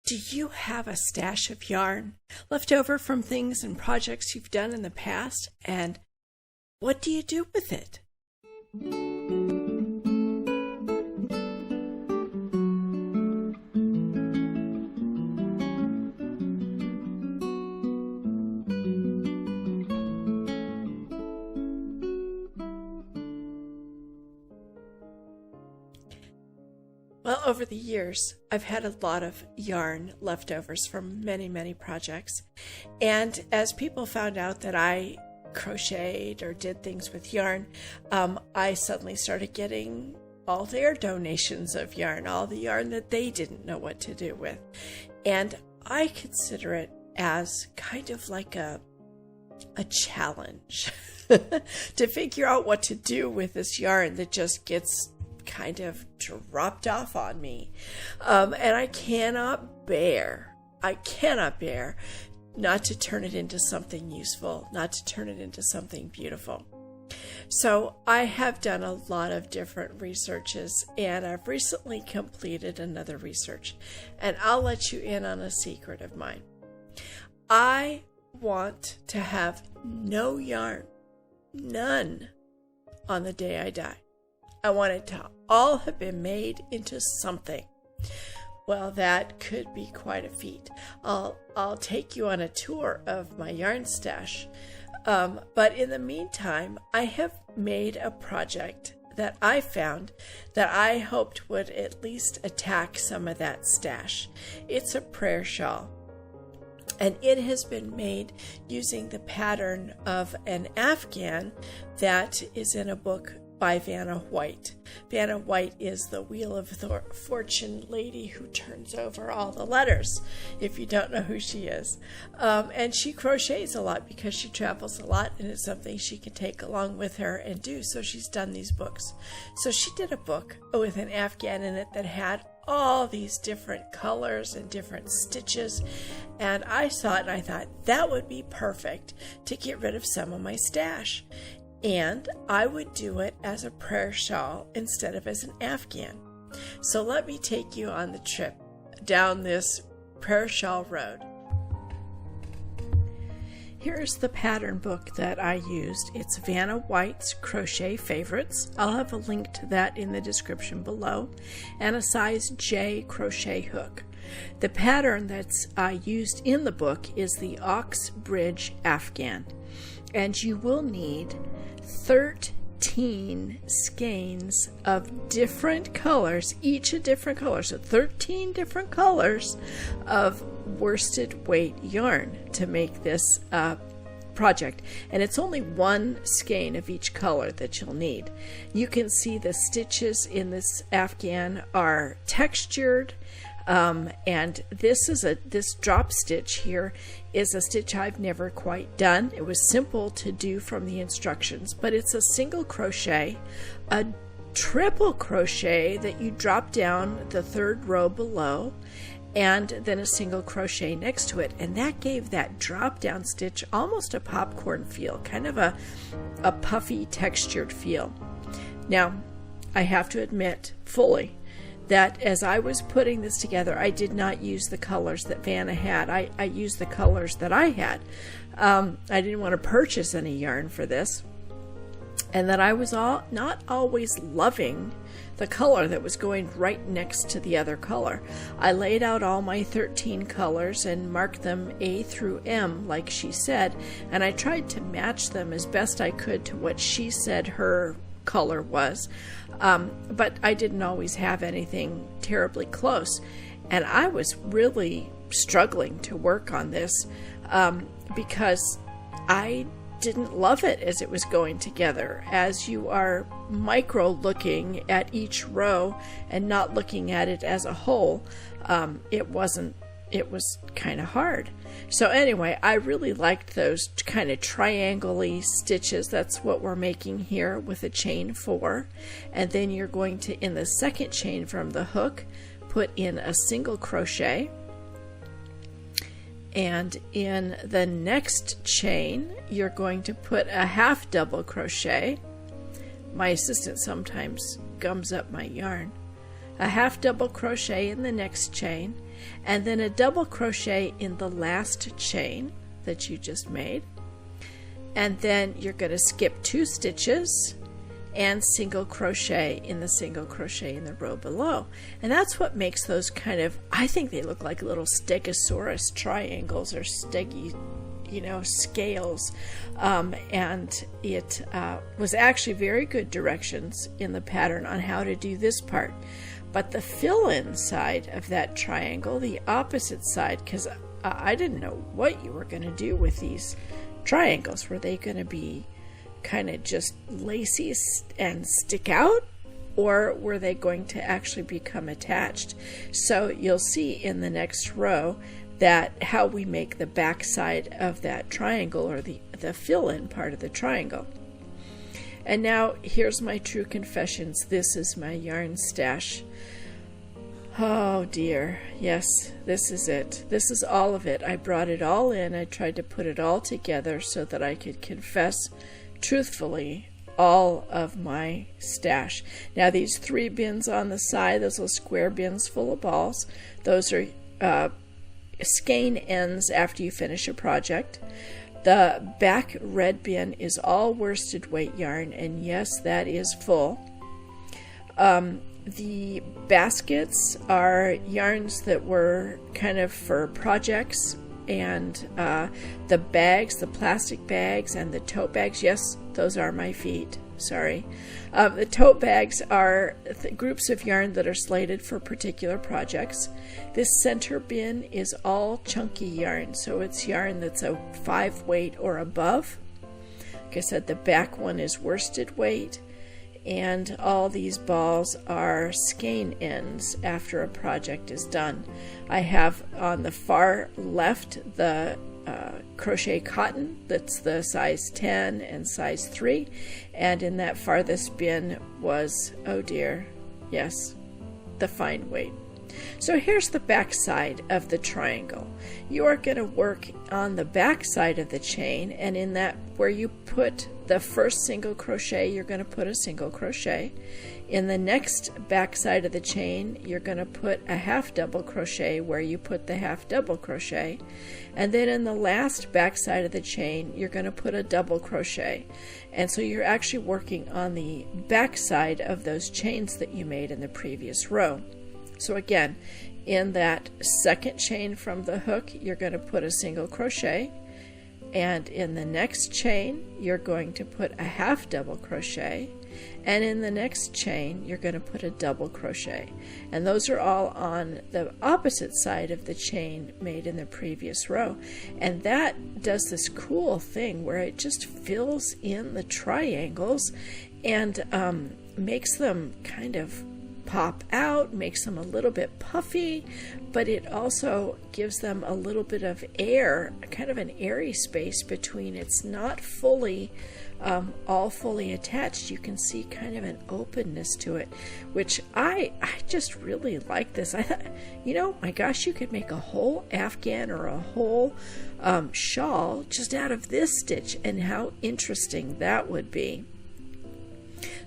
Do you have a stash of yarn left over from things and projects you've done in the past? And what do you do with it? Well, over the years, I've had a lot of yarn leftovers from many projects. And as people found out that I crocheted or did things with yarn, I suddenly started getting all their donations of yarn, all the yarn that they didn't know what to do with. And I consider it as kind of like a challenge to figure out what to do with this yarn that just gets kind of dropped off on me. And I cannot bear not to turn it into something useful, not to turn it into something beautiful. So I have done a lot of different researches, and I've recently completed another research, and I'll let you in on a secret of mine. I want to have no yarn, none, on the day I die. I want it to all have been made into something. Well, that could be quite a feat. I'll take you on a tour of my yarn stash. But in the meantime, I have made a project that I found that I hoped would at least attack some of that stash. It's a prayer shawl. And it has been made using the pattern of an Afghan that is in a book by Vanna White. Vanna White is the Wheel of Fortune lady who turns over all the letters, if you don't know who she is. And she crochets a lot because she travels a lot, and it's something she can take along with her and do. So she's done these books. So she did a book with an Afghan in it that had all these different colors and different stitches. And I saw it and I thought that would be perfect to get rid of some of my stash. And I would do it as a prayer shawl instead of as an Afghan. So let me take you on the trip down this prayer shawl road. Here's the pattern book that I used. It's Vanna White's Crochet Favorites. I'll have a link to that in the description below, and a size J crochet hook. The pattern that's used in the book is the Ox Bridge Afghan, and you will need 13 skeins of different colors, each a different color, so 13 different colors of worsted weight yarn to make this project. And it's only one skein of each color that you'll need. You can see the stitches in this Afghan are textured, and this drop stitch here is a stitch I've never quite done. It was simple to do from the instructions, but it's a single crochet, a triple crochet that you drop down the third row below, and then a single crochet next to it, and that gave that drop down stitch almost a popcorn feel, kind of a puffy textured feel. Now, I have to admit fully that as I was putting this together, I did not use the colors that Vanna had. I used the colors that I had. I didn't want to purchase any yarn for this, and that I was not always loving the color that was going right next to the other color. I laid out all my 13 colors and marked them A through M like she said, and I tried to match them as best I could to what she said her color was, but I didn't always have anything terribly close, and I was really struggling to work on this because I didn't love it as it was going together. As you are micro looking at each row and not looking at it as a whole, it was kind of hard. So anyway, I really liked those kind of triangle-y stitches. That's what we're making here with a chain 4. And then you're going to, in the second chain from the hook, put in a single crochet. And in the next chain, you're going to put a half double crochet. My assistant sometimes gums up my yarn. a half double crochet in the next chain, and then a double crochet in the last chain that you just made. And then you're going to skip 2 stitches and single crochet in the row below. And that's what makes those kind of, I think they look like little stegosaurus triangles or steggy, scales. And it was actually very good directions in the pattern on how to do this part. But the fill-in side of that triangle, the opposite side, because I didn't know what you were going to do with these triangles. Were they going to be kind of just lacy and stick out, or were they going to actually become attached? So you'll see in the next row that how we make the back side of that triangle, or the fill-in part of the triangle. And now here's my true confessions. This is my yarn stash. Oh dear, yes, this is it. This is all of it. I brought it all in. I tried to put it all together so that I could confess truthfully all of my stash. Now these 3 bins on the side, those little square bins full of balls, those are skein ends after you finish a project. The back red bin is all worsted weight yarn, and yes, that is full. The baskets are yarns that were kind of for projects, and the bags, the plastic bags and the tote bags, yes, those are my feet, sorry. The tote bags are groups of yarn that are slated for particular projects. This center bin is all chunky yarn, so it's yarn that's a 5 weight or above. Like I said, the back one is worsted weight, and all these balls are skein ends after a project is done. I have on the far left the crochet cotton, that's the size 10 and size 3, and in that farthest bin was, oh dear, yes, the fine weight. So here's the back side of the triangle. You are going to work on the back side of the chain, and in that where you put the first single crochet, you're going to put a single crochet. In the next back side of the chain, you're going to put a half double crochet where you put the half double crochet, and then in the last back side of the chain, you're going to put a double crochet. And so you're actually working on the back side of those chains that you made in the previous row. So again, in that second chain from the hook, you're going to put a single crochet, and in the next chain you're going to put a half double crochet, and in the next chain you're going to put a double crochet. And those are all on the opposite side of the chain made in the previous row. And that does this cool thing where it just fills in the triangles and makes them kind of pop out, makes them a little bit puffy, but it also gives them a little bit of air, kind of an airy space between. It's not fully all fully attached. You can see kind of an openness to it, which I just really like this. I thought, my gosh, you could make a whole afghan or a whole shawl just out of this stitch, and how interesting that would be.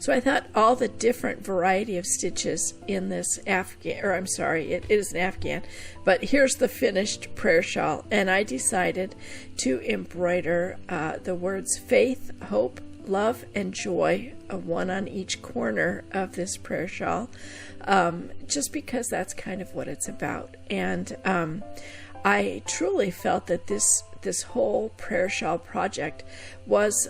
So I thought all the different variety of stitches in this afghan, or I'm sorry, it is an afghan, but here's the finished prayer shawl, and I decided to embroider the words faith, hope, love, and joy, one on each corner of this prayer shawl, just because that's kind of what it's about. And I truly felt that this whole prayer shawl project was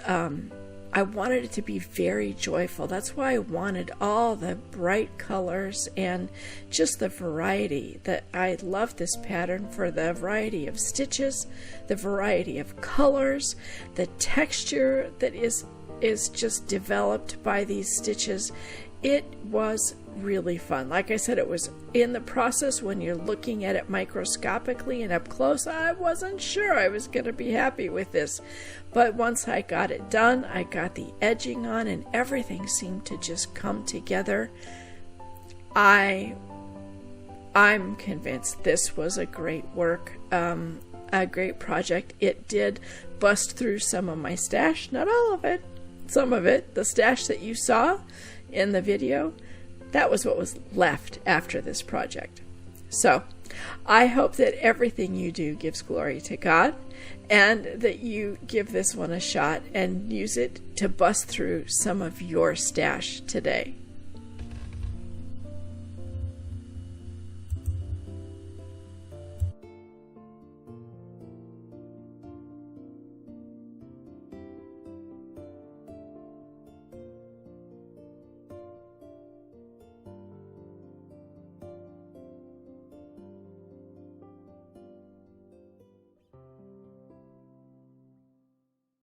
I wanted it to be very joyful. That's why I wanted all the bright colors and just the variety. That I love this pattern for the variety of stitches, the variety of colors, the texture that is just developed by these stitches. It was really fun. Like I said, it was in the process when you're looking at it microscopically and up close, I wasn't sure I was going to be happy with this. But once I got it done, I got the edging on, and everything seemed to just come together. I'm convinced this was a great work, a great project. It did bust through some of my stash, not all of it, some of it. The stash that you saw in the video that was what was left after this project. So I hope that everything you do gives glory to God, and that you give this one a shot and use it to bust through some of your stash today.